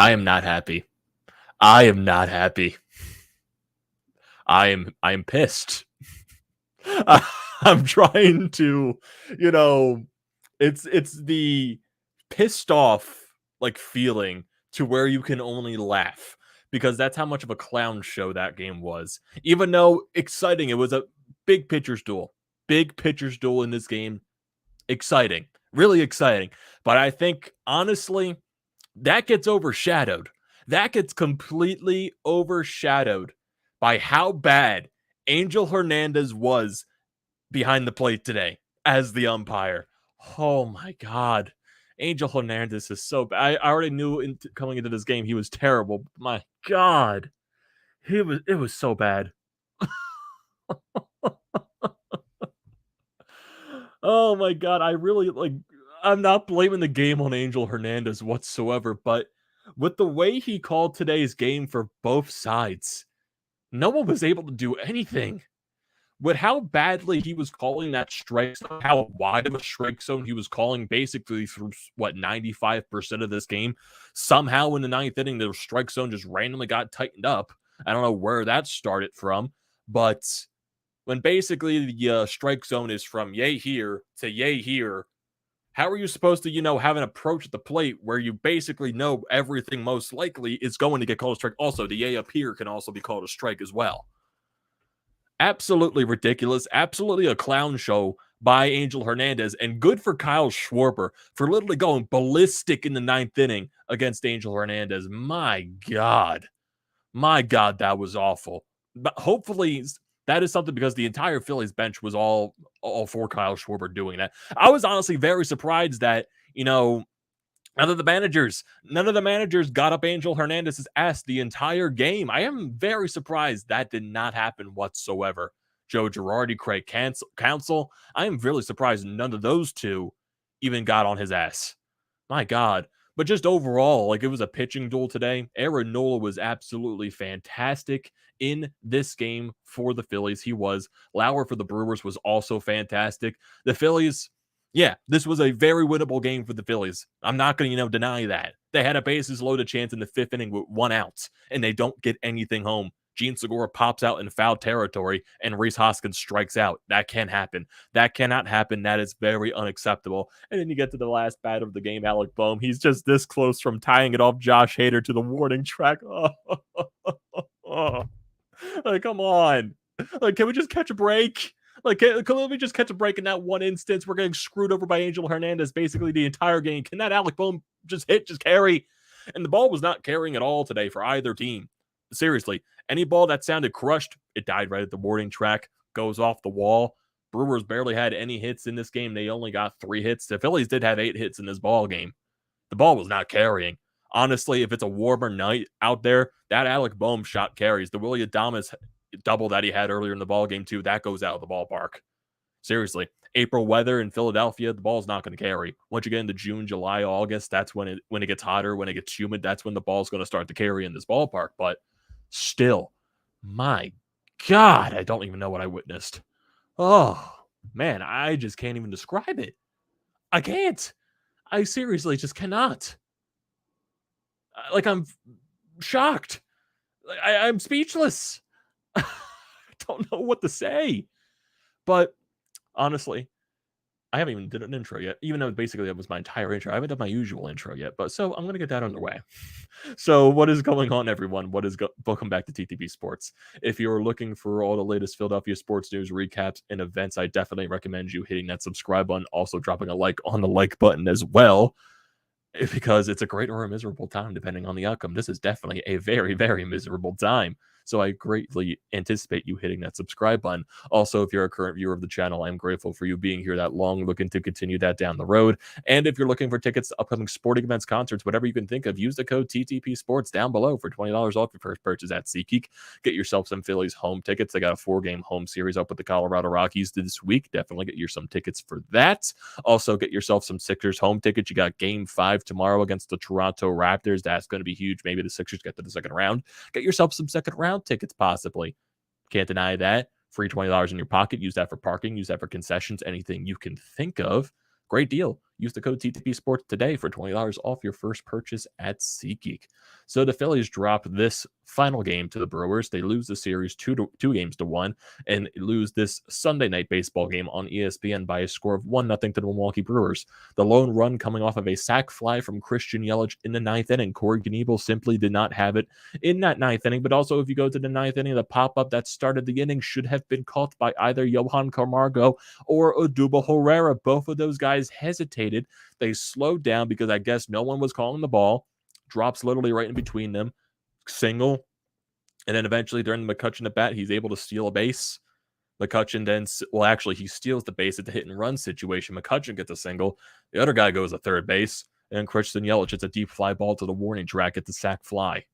I am not happy. I am not happy. I am pissed. I'm trying to, you know, it's the pissed off like feeling to where you can only laugh because that's how much of a clown show that game was. Even though exciting, it was a big pitcher's duel. Big pitcher's duel in this game. Exciting. Really exciting. But I think honestly, that gets overshadowed. That gets completely overshadowed by how bad Angel Hernandez was behind the plate today as the umpire. Oh my God. Angel Hernandez is so bad. I already knew coming into this game he was terrible. My God. It was so bad. Oh my God. I'm not blaming the game on Angel Hernandez whatsoever, but with the way he called today's game for both sides, no one was able to do anything. With how badly he was calling that strike zone, how wide of a strike zone he was calling basically for 95% of this game. Somehow in the ninth inning, the strike zone just randomly got tightened up. I don't know where that started from, but when basically the strike zone is from yay here to yay here, how are you supposed to, have an approach at the plate where you basically know everything most likely is going to get called a strike? Also, the yay up here can also be called a strike as well. Absolutely ridiculous. Absolutely a clown show by Angel Hernandez. And good for Kyle Schwarber for literally going ballistic in the ninth inning against Angel Hernandez. My God. My God, that was awful. But hopefully that is something because the entire Phillies bench was all for Kyle Schwarber doing that. I was honestly very surprised that, none of the managers got up Angel Hernandez's ass the entire game. I am very surprised that did not happen whatsoever. Joe Girardi, Craig Counsell, I am really surprised none of those two even got on his ass. My God. But just overall, it was a pitching duel today. Nola was absolutely fantastic in this game for the Phillies. He was. Lauer for the Brewers was also fantastic. The Phillies, yeah, this was a very winnable game for the Phillies. I'm not going to, deny that. They had a bases loaded chance in the fifth inning with 1 out, and they don't get anything home. Gene Segura pops out in foul territory, and Rhys Hoskins strikes out. That can't happen. That cannot happen. That is very unacceptable. And then you get to the last bat of the game, Alec Boehm. He's just this close from tying it off Josh Hader to the warning track. Come on. Can we just catch a break? Can we just catch a break in that one instance? We're getting screwed over by Angel Hernandez basically the entire game. Can that Alec Boehm just carry? And the ball was not carrying at all today for either team. Seriously, any ball that sounded crushed, it died right at the warning track, goes off the wall. Brewers barely had any hits in this game. They only got 3 hits. The Phillies did have 8 hits in this ball game. The ball was not carrying. Honestly, if it's a warmer night out there, that Alec Boehm shot carries. The Willie Adames double that he had earlier in the ball game too, that goes out of the ballpark. Seriously, April weather in Philadelphia, the ball's not going to carry. Once you get into June, July, August, that's when it gets hotter, when it gets humid, that's when the ball's going to start to carry in this ballpark. But still, my God, I don't even know what I witnessed. Oh, man, I just can't even describe it. I can't. I seriously just cannot. I'm shocked. I'm speechless. I don't know what to say. But honestly, I haven't even did an intro yet, even though basically that was my entire intro. I haven't done my usual intro yet, but so I'm going to get that underway. So what is going on, everyone? Welcome back to TTP Sports. If you're looking for all the latest Philadelphia sports news, recaps, and events, I definitely recommend you hitting that subscribe button, also dropping a like on the like button as well, because it's a great or a miserable time, depending on the outcome. This is definitely a very, very miserable time. So I greatly anticipate you hitting that subscribe button. Also, if you're a current viewer of the channel, I'm grateful for you being here that long, looking to continue that down the road. And if you're looking for tickets to upcoming sporting events, concerts, whatever you can think of, use the code TTP Sports down below for $20 off your first purchase at SeatGeek. Get yourself some Phillies home tickets. They got a 4-game home series up with the Colorado Rockies this week. Definitely get you some tickets for that. Also, get yourself some Sixers home tickets. You got Game 5 tomorrow against the Toronto Raptors. That's going to be huge. Maybe the Sixers get to the second round. Get yourself some second round tickets, possibly. Can't deny that. Free $20 in your pocket. Use that for parking. Use that for concessions. Anything you can think of. Great deal. Use the code TTPSPORTS today for $20 off your first purchase at SeatGeek. So the Phillies drop this final game to the Brewers. They lose the series 2-1 and lose this Sunday night baseball game on ESPN by a score of 1-0 to the Milwaukee Brewers. The lone run coming off of a sac fly from Christian Yelich in the ninth inning. Corey Knebel simply did not have it in that ninth inning. But also, if you go to the ninth inning, the pop-up that started the inning should have been caught by either Johan Camargo or Odubel Herrera. Both of those guys hesitated. They slowed down because I guess no one was calling the ball. Drops literally right in between them. Single. And then eventually during the McCutchen at bat, he's able to steal a base. McCutchen then, well, actually, he steals the base at the hit and run situation. McCutchen gets a single. The other guy goes to third base. And Christian Yelich hits a deep fly ball to the warning track at the sac fly.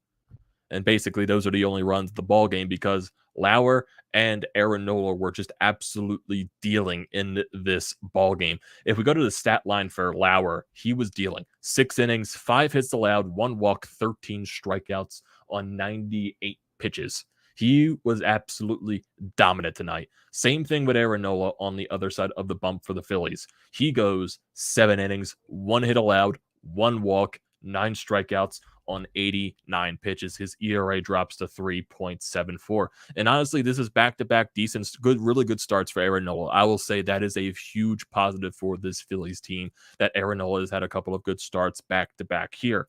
And basically, those are the only runs of the ball game because Lauer and Aaron Nola were just absolutely dealing in this ball game. If we go to the stat line for Lauer, he was dealing 6 innings, 5 hits allowed, 1 walk, 13 strikeouts on 98 pitches. He was absolutely dominant tonight. Same thing with Aaron Nola on the other side of the bump for the Phillies. He goes 7 innings, 1 hit allowed, 1 walk, 9 strikeouts on 89 pitches. His ERA drops to 3.74. And honestly, this is back-to-back decent, really good starts for Aaron Nola. I will say that is a huge positive for this Phillies team, that Aaron Nola has had a couple of good starts back-to-back here.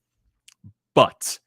But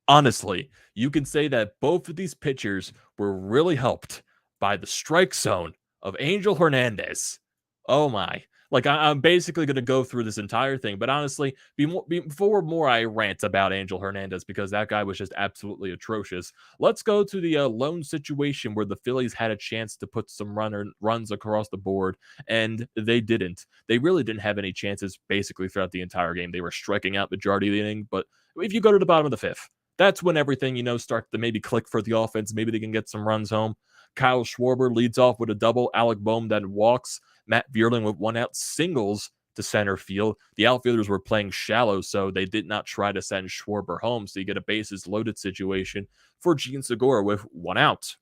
honestly, you can say that both of these pitchers were really helped by the strike zone of Angel Hernandez. Oh my. Like, I'm basically going to go through this entire thing, but honestly, before I rant about Angel Hernandez, because that guy was just absolutely atrocious, let's go to the lone situation where the Phillies had a chance to put some runs across the board, and they didn't. They really didn't have any chances basically throughout the entire game. They were striking out majority of the inning, but if you go to the bottom of the fifth, that's when everything, starts to maybe click for the offense. Maybe they can get some runs home. Kyle Schwarber leads off with a double. Alec Boehm then walks. Matt Vierling with 1 out singles to center field. The outfielders were playing shallow, so they did not try to send Schwarber home. So you get a bases loaded situation for Jean Segura with 1 out.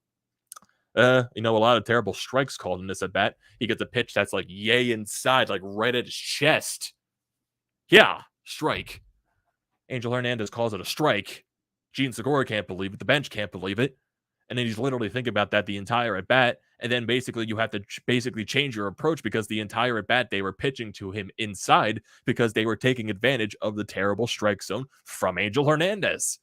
A lot of terrible strikes called in this at bat. He gets a pitch that's like yay inside, like right at his chest. Yeah, strike. Angel Hernandez calls it a strike. Jean Segura can't believe it. The bench can't believe it. And then he's literally thinking about that the entire at bat. And then basically you have to change your approach because the entire at bat they were pitching to him inside because they were taking advantage of the terrible strike zone from Angel Hernandez.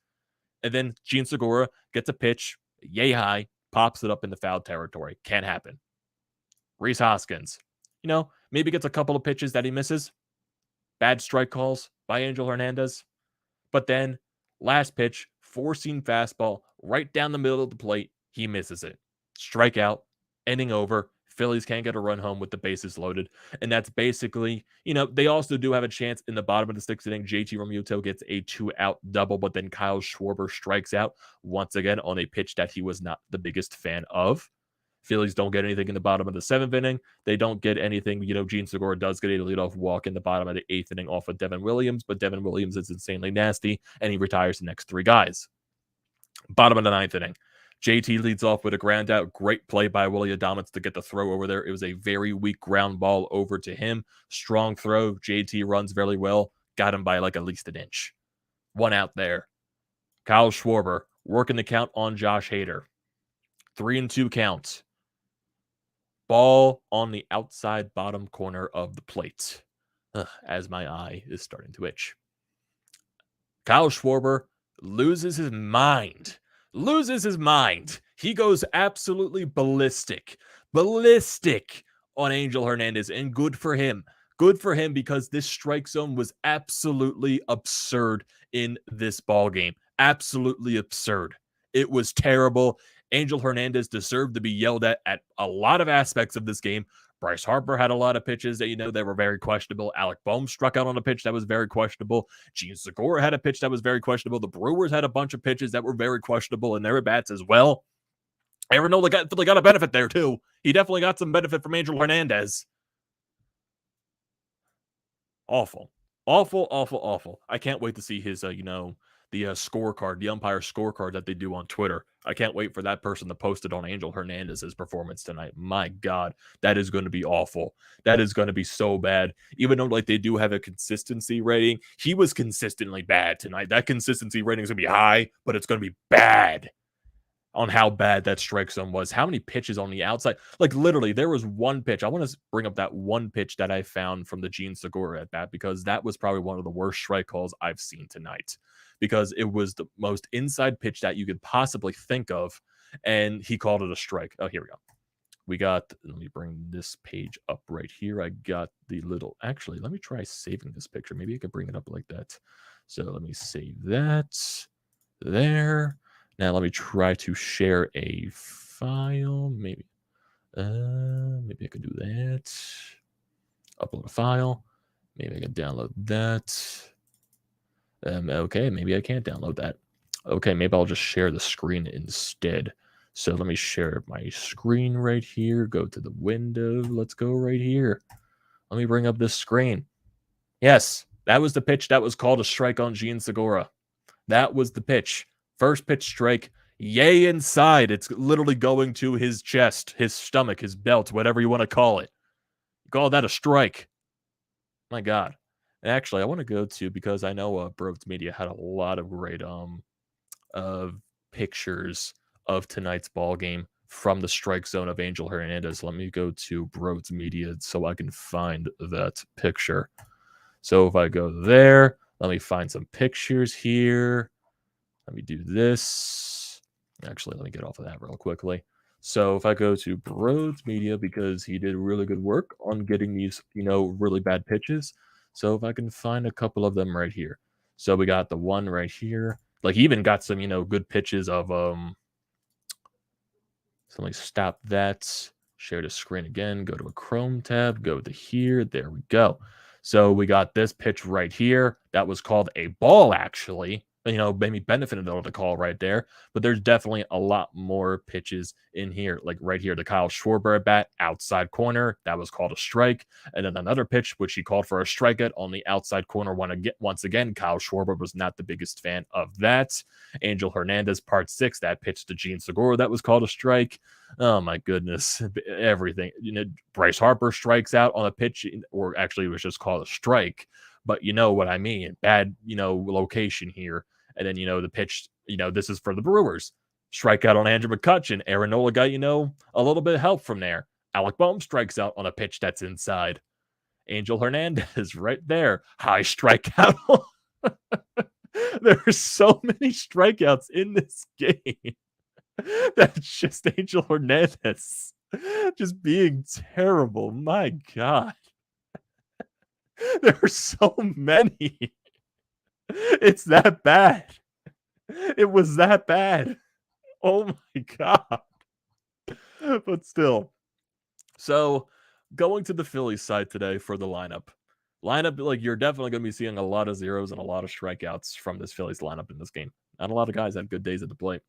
And then Jean Segura gets a pitch, yay high, pops it up in the foul territory. Can't happen. Rhys Hoskins, maybe gets a couple of pitches that he misses. Bad strike calls by Angel Hernandez. But then last pitch, 4-seam fastball right down the middle of the plate. He misses it. Strikeout, inning over. Phillies can't get a run home with the bases loaded. And that's basically, they also do have a chance in the bottom of the 6th inning. JT Realmuto gets a 2-out double, but then Kyle Schwarber strikes out once again on a pitch that he was not the biggest fan of. Phillies don't get anything in the bottom of the 7th inning. They don't get anything. Jean Segura does get a leadoff walk in the bottom of the 8th inning off of Devin Williams, but Devin Williams is insanely nasty, and he retires the next 3 guys. Bottom of the 9th inning. JT leads off with a ground out. Great play by Willie Adames to get the throw over there. It was a very weak ground ball over to him. Strong throw. JT runs very well. Got him by like at least an inch. 1 out there. Kyle Schwarber working the count on Josh Hader. 3-2 count. Ball on the outside bottom corner of the plate. As my eye is starting to itch. Kyle Schwarber loses his mind. He goes absolutely ballistic on Angel Hernandez, and good for him. Good for him because this strike zone was absolutely absurd in this ball game. Absolutely absurd. It was terrible. Angel Hernandez deserved to be yelled at a lot of aspects of this game. Bryce Harper had a lot of pitches that, that were very questionable. Alec Boehm struck out on a pitch that was very questionable. Jean Segura had a pitch that was very questionable. The Brewers had a bunch of pitches that were very questionable in their at-bats as well. Aaron Nola got a benefit there, too. He definitely got some benefit from Angel Hernandez. Awful. Awful. I can't wait to see his, the scorecard, the umpire scorecard that they do on Twitter. I can't wait for that person to post it on Angel Hernandez's performance tonight. My God, that is going to be awful. That is going to be so bad. Even though like they do have a consistency rating, he was consistently bad tonight. That consistency rating is going to be high, but it's going to be bad on how bad that strike zone was. How many pitches on the outside? Like literally, there was one pitch. I want to bring up that one pitch that I found from the Gene Segura at bat because that was probably one of the worst strike calls I've seen tonight because it was the most inside pitch that you could possibly think of, and he called it a strike. Oh, here we go. We got, let me bring this page up right here. I got the little, actually, let me try saving this picture. Maybe I could bring it up like that. So let me save that there. Now let me try to share a file. Maybe I can do that. Upload a file. Maybe I can download that. Okay, maybe I can't download that. Okay, maybe I'll just share the screen instead. So let me share my screen right here. Go to the window. Let's go right here. Let me bring up this screen. Yes, that was the pitch that was called a strike on Gene Segura. That was the pitch. First pitch strike, yay inside. It's literally going to his chest, his stomach, his belt, whatever you want to call it. Call that a strike. My God. And actually, I want to go to, because I know BrodesMedia had a lot of great pictures of tonight's ball game from the strike zone of Angel Hernandez. Let me go to BrodesMedia so I can find that picture. So if I go there, let me find some pictures here. Let me do this. Actually, let me get off of that real quickly. So if I go to BrodesMedia, because he did really good work on getting these, really bad pitches. So if I can find a couple of them right here. So we got the one right here. Like he even got some, good pitches of So let me stop that. Share the screen again. Go to a Chrome tab. Go to here. There we go. So we got this pitch right here. That was called a ball, actually. Maybe benefited a little call right there, but there's definitely a lot more pitches in here. Like right here, the Kyle Schwarber at bat, outside corner, that was called a strike. And then another pitch, which he called for a strikeout on the outside corner. Once again, Kyle Schwarber was not the biggest fan of that. Angel Hernandez, part 6, that pitch to Gene Segura, that was called a strike. Oh my goodness, everything. Bryce Harper strikes out on a pitch, or actually it was just called a strike. But you know what I mean. Bad, location here. And then, the pitch, this is for the Brewers. Strikeout on Andrew McCutchen. Aaron Nola got, a little bit of help from there. Alec Boehm strikes out on a pitch that's inside. Angel Hernandez right there. High strikeout. There are so many strikeouts in this game. That's just Angel Hernandez just being terrible. My God. There are so many. It's that bad. It was that bad. Oh my God. But still. So going to the Phillies side today for the lineup. Like you're definitely going to be seeing a lot of zeros and a lot of strikeouts from this Phillies lineup in this game. Not a lot of guys had good days at the plate.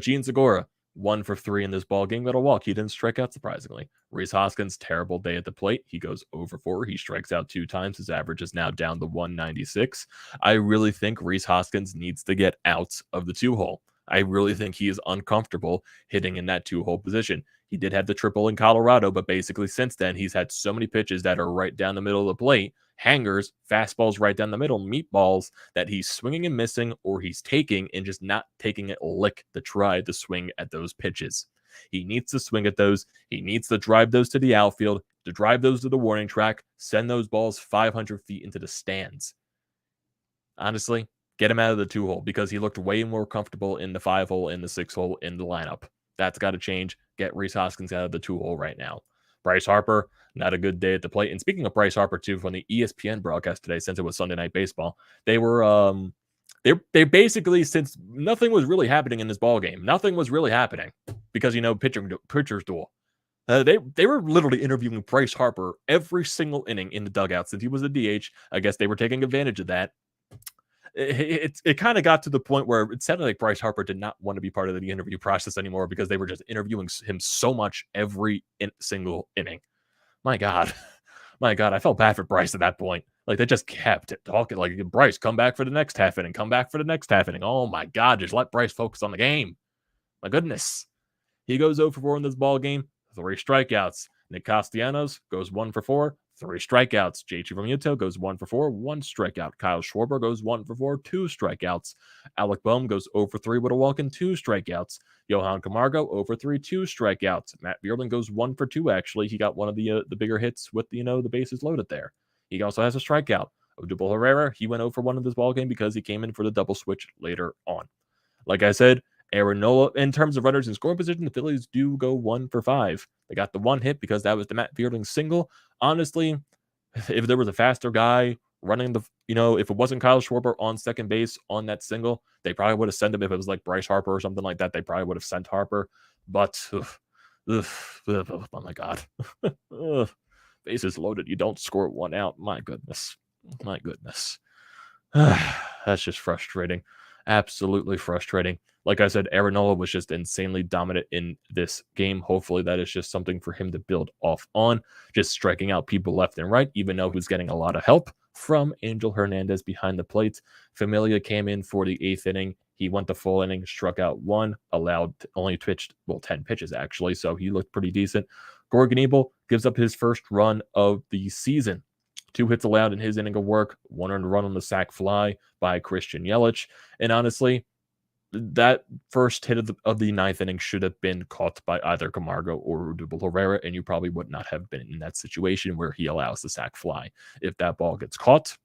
Gene Segura, 1 for 3 in this ball game. Got a walk. He didn't strike out, surprisingly. Rhys Hoskins, terrible day at the plate. He goes over 4. He strikes out 2 times. His average is now down to 196. I really think Rhys Hoskins needs to get out of the 2-hole. I really think he is uncomfortable hitting in that 2-hole position. He did have the triple in Colorado, but basically since then, he's had so many pitches that are right down the middle of the plate, hangers, fastballs right down the middle, meatballs, that he's swinging and missing, or he's taking and just not taking it lick to try to swing at those pitches. He needs to swing at those. He needs to drive those to the outfield, to drive those to the warning track, send those balls 500 feet into the stands. Honestly, get him out of the 2-hole because he looked way more comfortable in the 5-hole, in the 6-hole, in the lineup. That's got to change. Get Rhys Hoskins out of the 2-hole right now. Bryce Harper, not a good day at the plate. And speaking of Bryce Harper, too, from the ESPN broadcast today, since it was Sunday Night Baseball, they were they basically, since nothing was really happening in this ball game, nothing was really happening because pitcher's duel. They were literally interviewing Bryce Harper every single inning in the dugout since he was a DH. I guess they were taking advantage of that. It kind of got to the point where it sounded like Bryce Harper did not want to be part of the interview process anymore because they were just interviewing him so much every single inning. My God, I felt bad for Bryce at that point. Like, they just kept talking, like, Bryce, come back for the next half inning, come back for the next half inning. Oh my God, just let Bryce focus on the game. My goodness. He goes 0 for 4 in this ball game, 3 strikeouts. Nick Castellanos goes 1 for 4, 3 strikeouts. JT Realmuto goes 1 for 4, 1 strikeout. Kyle Schwarber goes 1 for 4, 2 strikeouts. Alec Boehm goes 0 for 3 with a walk and 2 strikeouts. Johan Camargo 0 for 3, 2 strikeouts. Matt Beerland goes 1 for 2, actually. He got one of the bigger hits with, the bases loaded there. He also has a strikeout. Odubel Herrera, he went 0 for 1 in this ballgame because he came in for the double switch later on. Like I said, Aaron Nola, in terms of runners in scoring position, the Phillies do go 1 for 5. They got the one hit because that was the Matt Beerling single. Honestly, if there was a faster guy running if it wasn't Kyle Schwarber on second base on that single, they probably would have sent him. If it was like Bryce Harper or something like that, they probably would have sent Harper. But, oh my God. Bases loaded. You don't score 1 out. My goodness. My goodness. That's just frustrating. Absolutely frustrating. Like I said, Aaron Nola was just insanely dominant in this game. Hopefully that is just something for him to build off on, just striking out people left and right, even though he's getting a lot of help from Angel Hernandez behind the plate. Familia came in for the 8th inning. He went the full inning, struck out 1, only pitched, 10 pitches actually, so he looked pretty decent. Gorgon Ebel gives up his first run of the season. 2 hits allowed in his inning of work, 1 earned run on the sac fly by Christian Yelich. And honestly, that first hit of the 9th inning should have been caught by either Camargo or Odubel Herrera, and you probably would not have been in that situation where he allows the sac fly. If that ball gets caught,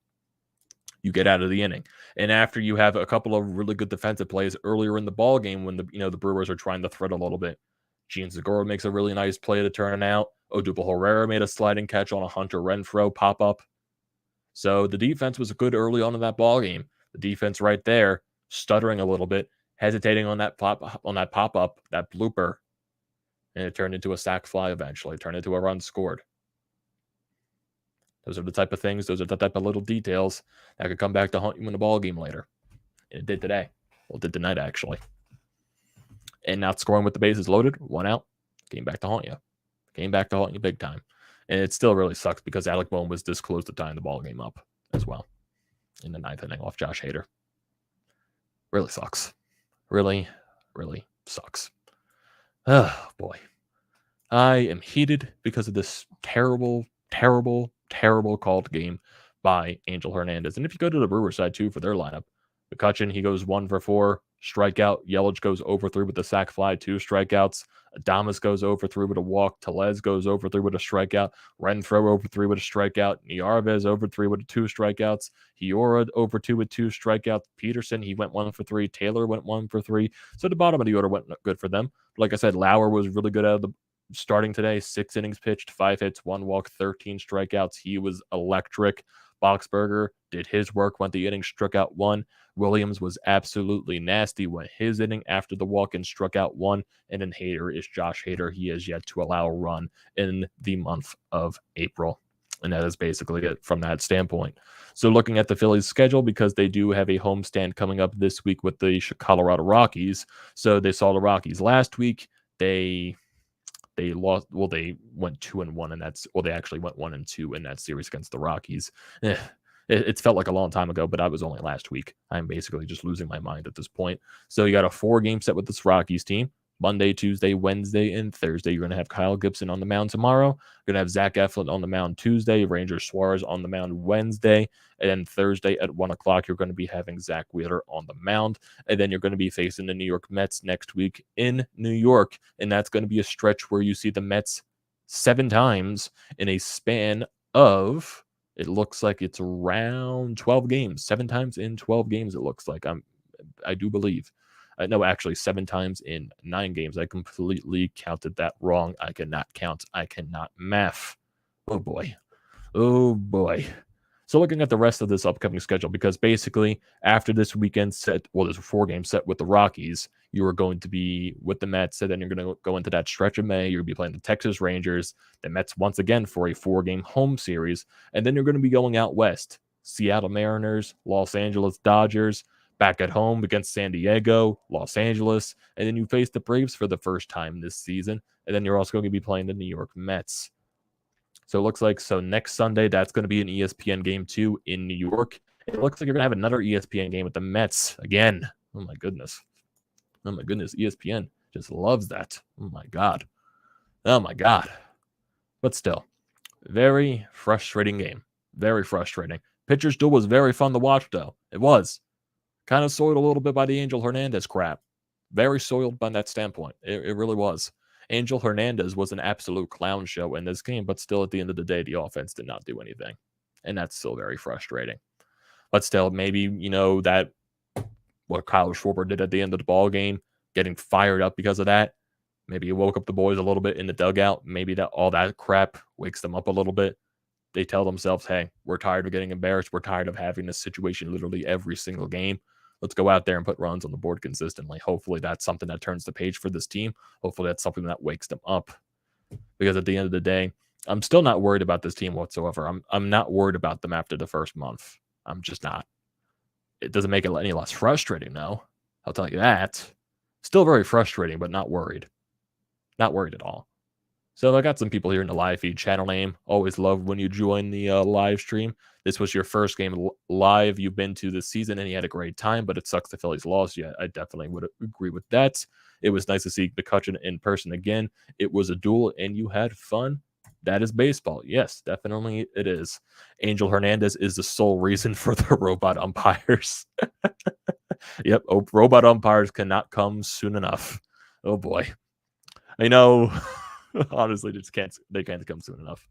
you get out of the inning. And after you have a couple of really good defensive plays earlier in the ball game when the Brewers are trying to thread a little bit, Gene Segura makes a really nice play to turn it out. Odubel Herrera made a sliding catch on a Hunter Renfroe pop-up. So the defense was good early on in that ball game. The defense right there, stuttering a little bit, hesitating on that pop-up, that blooper, and it turned into a sac fly eventually. It turned into a run scored. Those are the type of things, those are the type of little details that could come back to haunt you in the ball game later. And it did today. Well, it did tonight, actually. And not scoring with the bases loaded, 1 out, came back to haunt you. Came back to haunt you big time. And it still really sucks because Alec Boehm was this close to tying the ball game up as well in the 9th inning off Josh Hader. Really sucks. Really, really sucks. Oh, boy. I am heated because of this terrible, terrible, terrible called game by Angel Hernandez. And if you go to the Brewers side, too, for their lineup, McCutchen, he goes 1 for 4, strikeout. Yelich goes 0 for 3 with the sac fly, 2 strikeouts. Adames goes 0 for 3 with a walk. Tellez goes 0 for 3 with a strikeout. Renfroe 0 for 3 with a strikeout. Niarvez 0 for 3 with 2 strikeouts. Hiora 0 for 2 with 2 strikeouts. Peterson, he went 1 for 3. Taylor went 1 for 3. So the bottom of the order went good for them. But like I said, Lauer was really good out of the starting today. 6 innings pitched, 5 hits, 1 walk, 13 strikeouts. He was electric. Boxberger did his work, went the inning, struck out 1. Williams was absolutely nasty, went his inning after the walk and struck out 1. And then Hader is Josh Hader. He has yet to allow a run in the month of April. And that is basically it from that standpoint. So looking at the Phillies' schedule, because they do have a homestand coming up this week with the Colorado Rockies. So they saw the Rockies last week. They lost. Well, they went 2-1, and they actually went 1-2 in that series against the Rockies. It felt like a long time ago, but that was only last week. I'm basically just losing my mind at this point. So you got a 4-game set with this Rockies team. Monday, Tuesday, Wednesday, and Thursday. You're going to have Kyle Gibson on the mound tomorrow. You're going to have Zack Eflin on the mound Tuesday. Ranger Suarez on the mound Wednesday. And then Thursday at 1 o'clock, you're going to be having Zach Wheeler on the mound. And then you're going to be facing the New York Mets next week in New York. And that's going to be a stretch where you see the Mets 7 times in a span of, it looks like it's around 12 games. 7 times in 12 games, it looks like. I do believe. No, actually 7 times in 9 games. I completely counted that wrong. I cannot count. I cannot math. Oh, boy. Oh, boy. So looking at the rest of this upcoming schedule, because basically after this weekend set, well, there's a 4-game set with the Rockies, you are going to be with the Mets, and then you're going to go into that stretch of May. You're going to be playing the Texas Rangers, the Mets once again for a 4-game home series, and then you're going to be going out west. Seattle Mariners, Los Angeles Dodgers, back at home against San Diego, Los Angeles, and then you face the Braves for the first time this season, and then you're also going to be playing the New York Mets. So it looks like next Sunday, that's going to be an ESPN game 2 in New York. It looks like you're going to have another ESPN game with the Mets again. Oh my goodness. ESPN just loves that. Oh my God. But still, very frustrating game. Very frustrating. Pitcher's duel was very fun to watch, though. It was. Kind of soiled a little bit by the Angel Hernandez crap. Very soiled by that standpoint. It really was. Angel Hernandez was an absolute clown show in this game, but still at the end of the day, the offense did not do anything. And that's still very frustrating. But still, maybe, that what Kyle Schwarber did at the end of the ball game, getting fired up because of that. Maybe it woke up the boys a little bit in the dugout. Maybe that all that crap wakes them up a little bit. They tell themselves, hey, we're tired of getting embarrassed. We're tired of having this situation literally every single game. Let's go out there and put runs on the board consistently. Hopefully that's something that turns the page for this team. Hopefully that's something that wakes them up. Because at the end of the day, I'm still not worried about this team whatsoever. I'm not worried about them after the first month. I'm just not. It doesn't make it any less frustrating, though. I'll tell you that. Still very frustrating, but not worried. Not worried at all. So I got some people here in the live feed. Channel name. Always love when you join the live stream. This was your first game live you've been to this season, and you had a great time, but it sucks the Phillies lost. Yeah, I definitely would agree with that. It was nice to see McCutchen in person again. It was a duel, and you had fun. That is baseball. Yes, definitely it is. Angel Hernandez is the sole reason for the robot umpires. Yep, robot umpires cannot come soon enough. Oh, boy. I know. Honestly, they can't come soon enough.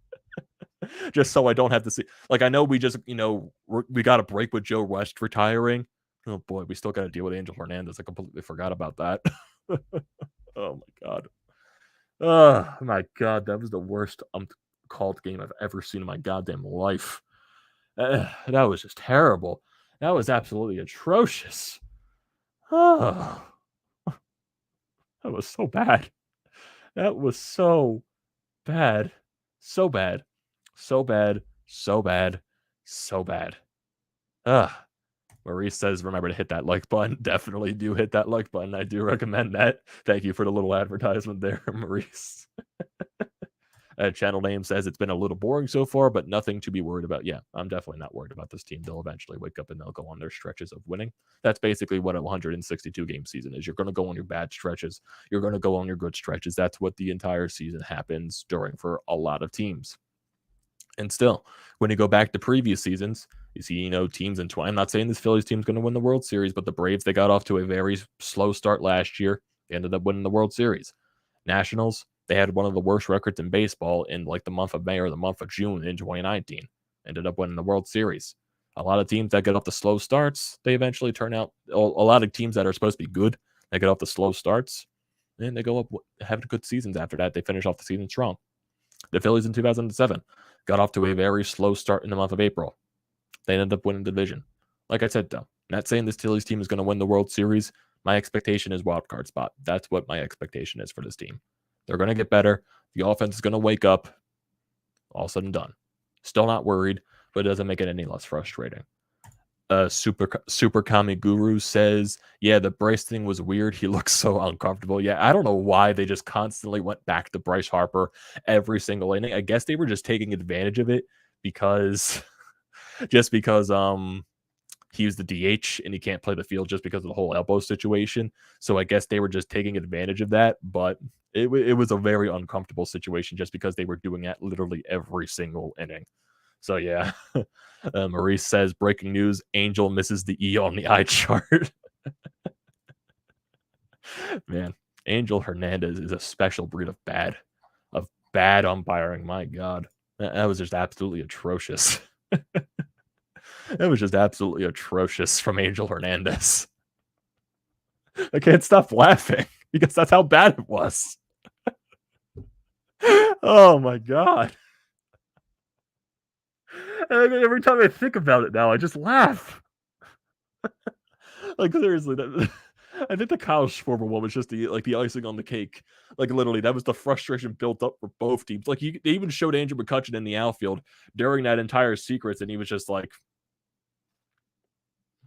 Just so I don't have to see. Like, I know we just, we got a break with Joe West retiring. Oh, boy, we still got to deal with Angel Hernandez. I completely forgot about that. Oh, my God. Oh, my God. That was the worst called game I've ever seen in my goddamn life. That was just terrible. That was absolutely atrocious. Oh, that was so bad. That was so bad. So bad. So bad. So bad. So bad. Rhys says, remember to hit that like button. Definitely do hit that like button. I do recommend that. Thank you for the little advertisement there, Rhys. Channel name says it's been a little boring so far, but nothing to be worried about. Yeah, I'm definitely not worried about this team. They'll eventually wake up and they'll go on their stretches of winning. That's basically what a 162 game season is. You're going to go on your bad stretches. You're going to go on your good stretches. That's what the entire season happens during for a lot of teams. And still, when you go back to previous seasons, you see, teams in 20. I'm not saying this Phillies team's going to win the World Series, but the Braves, they got off to a very slow start last year. They ended up winning the World Series. Nationals, they had one of the worst records in baseball in like the month of May or the month of June in 2019. Ended up winning the World Series. A lot of teams that get off the slow starts, they eventually turn out. A lot of teams that are supposed to be good, they get off the slow starts, and they go up having good seasons after that. They finish off the season strong. The Phillies in 2007 got off to a very slow start in the month of April. They ended up winning the division. Like I said, though, not saying this Phillies team is going to win the World Series. My expectation is wild card spot. That's what my expectation is for this team. They're going to get better. The offense is going to wake up. All said and done. Still not worried, but it doesn't make it any less frustrating. Super Kami Guru says, yeah, the Bryce thing was weird. He looks so uncomfortable. Yeah, I don't know why they just constantly went back to Bryce Harper every single inning. I guess they were just taking advantage of it because he was the DH and he can't play the field just because of the whole elbow situation. So I guess they were just taking advantage of that. But it was a very uncomfortable situation just because they were doing that literally every single inning. So yeah, Maurice says, breaking news, Angel misses the E on the eye chart. Man, Angel Hernandez is a special breed of bad umpiring. My God, that was just absolutely atrocious. That was just absolutely atrocious from Angel Hernandez. I can't stop laughing because that's how bad it was. Oh my God. Every time I think about it now, I just laugh. Like, seriously, I think the Kyle Schwarber one was just the icing on the cake. Like, literally, that was the frustration built up for both teams. Like, they even showed Andrew McCutchen in the outfield during that entire sequence, and he was just like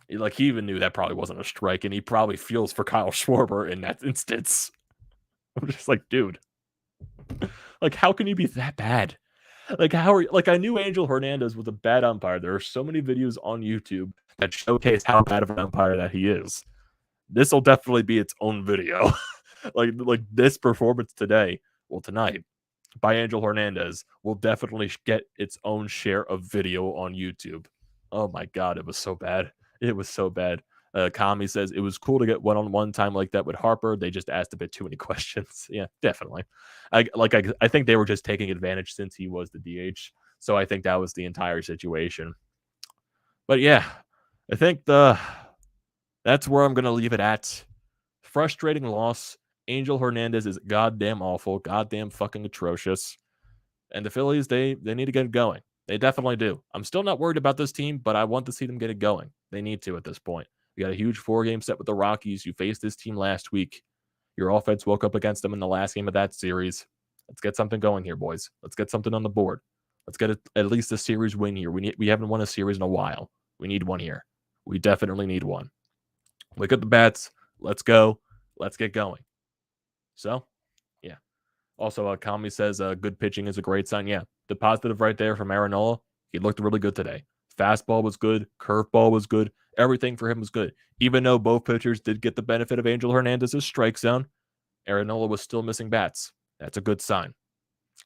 he even knew that probably wasn't a strike, and he probably feels for Kyle Schwarber in that instance. I'm just like, dude, like, how can you be that bad? Like, how are like, I knew Angel Hernandez was a bad umpire. There are so many videos on YouTube that showcase how bad of an umpire that he is. This will definitely be its own video. like this performance today, well, tonight, by Angel Hernandez will definitely get its own share of video on YouTube. Oh my god, it was so bad. It was so bad. Kami says it was cool to get one-on-one time like that with Harper. They just asked a bit too many questions. Yeah, definitely. I think they were just taking advantage since he was the DH. So I think that was the entire situation. But yeah, I think that's where I'm gonna leave it at. Frustrating loss. Angel Hernandez is goddamn awful, goddamn fucking atrocious. And the Phillies, they need to get it going. They definitely do. I'm still not worried about this team, but I want to see them get it going. They need to at this point. You got a huge 4-game set with the Rockies. You faced this team last week. Your offense woke up against them in the last game of that series. Let's get something going here, boys. Let's get something on the board. Let's get at least a series win here. We haven't won a series in a while. We need one here. We definitely need one. Wake up the bats. Let's go. Let's get going. So, yeah. Also, Kami says good pitching is a great sign. Yeah, the positive right there from Nola. He looked really good today. Fastball was good. Curveball was good. Everything for him was good. Even though both pitchers did get the benefit of Angel Hernandez's strike zone, Nola was still missing bats. That's a good sign.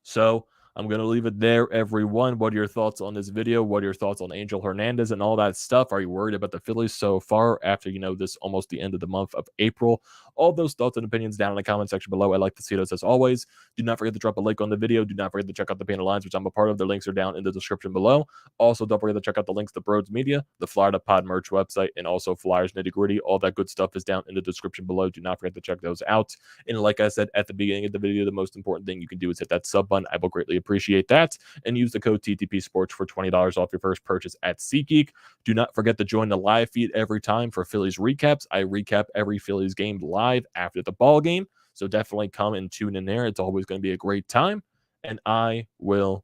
So I'm going to leave it there, everyone. What are your thoughts on this video? What are your thoughts on Angel Hernandez and all that stuff? Are you worried about the Phillies so far after, this almost the end of the month of April? All those thoughts and opinions down in the comment section below. I'd like to see those as always. Do not forget to drop a like on the video. Do not forget to check out the Painted Lines, which I'm a part of. The links are down in the description below. Also, don't forget to check out the links to BrodesMedia, the Florida Pod merch website, and also Flyers Nitty Gritty. All that good stuff is down in the description below. Do not forget to check those out. And like I said at the beginning of the video, the most important thing you can do is hit that sub button. I will greatly appreciate that. And use the code TTPSPORTS for $20 off your first purchase at SeatGeek. Do not forget to join the live feed every time for Phillies recaps. I recap every Phillies game live after the ball game. So definitely come and tune in there. It's always going to be a great time. And I will